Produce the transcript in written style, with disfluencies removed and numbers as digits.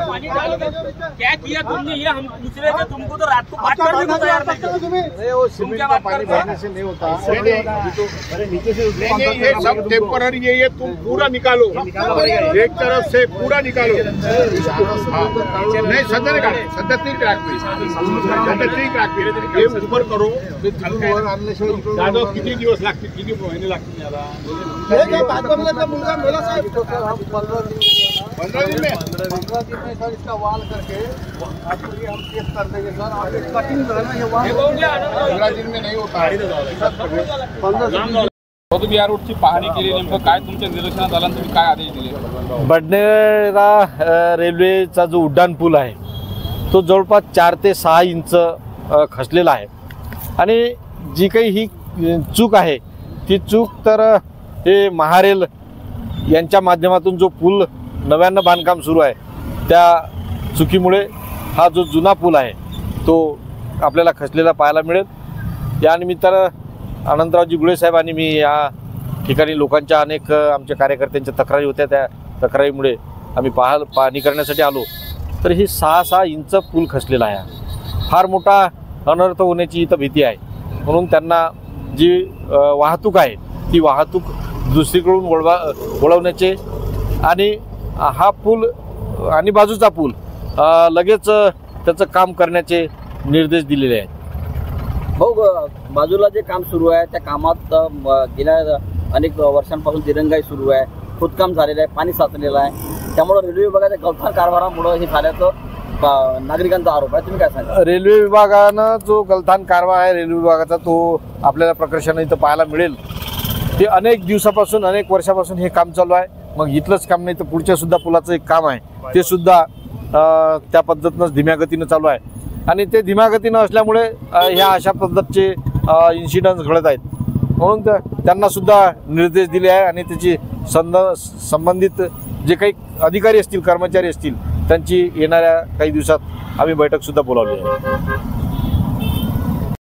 पानी डाल क्या किया तुमने? ये हम पूछ रहे थे तुमको, तो रात को बात करने को तैयार नहीं। वो सीमेंट का पानी भरने से नहीं होता। अरे नीचे से ये सब टेम्पररी है, ये तुम पूरा निकालो, एक तरफ से पूरा निकालो। नहीं सध्या नहीं काढ, सध्या ती क्रॅक होईल, सध्या ती क्रॅक होईल। हे ऊपर करो दादा, किती दिवस लागतील, किती महिने लागतील याला? 15 दिन में सर इसका वाल करके आपको हम चेक कर देंगे सर। आप कटिंग जो है ना, ये वाल 15 दिन में नहीं होता है। 15 तुम्ही या रोडची पाहणी केली, नेमकं काय तुमच्या निरीक्षणात आलं, तुम्ही काय आदेश दिले? बडनेरा रेल्वेचा जो उड्डाण पूल आहे तो जवळपास 4 ते 6 इंच खचलेला आहे आणि जी काही ही चूक आहे ती चूक तर हे महारेल यांच्या माध्यमातून जो पूल नव्यानं बांधकाम सुरू आहे त्या चुकीमुळे हा जो जुना पूल आहे तो आपल्याला खचलेला पाहायला मिळेल। या निमित्तानं अनंतरावजी गुळे साहेब आणि मी या ठिकाणी लोकांच्या अनेक आमच्या कार्यकर्त्यांच्या तक्रारी होत्या, त्या तक्रारीमुळे आम्ही पाहणी करण्यासाठी आलो। तर ही 6-6 इंच पूल खचलेला आहे, फार मोठा अनर्थ होण्याची इथं भीती आहे। म्हणून त्यांना जी वाहतूक आहे ती वाहतूक दुसरीकडून वळवण्याचे आणि हा पूल आणि बाजूचा पूल लगेच त्याचं काम करण्याचे निर्देश दिलेले आहेत। भाऊ, बाजूला जे काम सुरू आहे त्या कामात गेल्या अनेक वर्षांपासून दिरंगाई सुरू आहे, खोदकाम झालेलं आहे, पाणी साचलेलं आहे, त्यामुळे रेल्वे विभागाच्या गलथान कारभारामुळे हे झाल्याचं नागरिकांचा आरोप आहे। तुम्ही काय सांगा? रेल्वे विभागानं जो गलथान कारभार आहे रेल्वे विभागाचा तो आपल्याला प्रकर्षाने इथं पाहायला मिळेल। ते अनेक दिवसापासून अनेक वर्षापासून हे काम चालू आहे। मग इथलंच काम नाही तर पुढच्या सुद्धा पुलाचं एक काम आहे ते सुद्धा त्या पद्धतीनंच धीम्या गतीनं चालू आहे आणि ते धीम्या गतीनं असल्यामुळे ह्या अशा पद्धतीचे इन्सिडेंट्स घडत आहेत। म्हणून त्यांना सुद्धा निर्देश दिले आहे आणि त्याची संबंधित जे काही अधिकारी असतील कर्मचारी असतील त्यांची येणाऱ्या काही दिवसात आम्ही बैठक सुद्धा बोलावली आहे।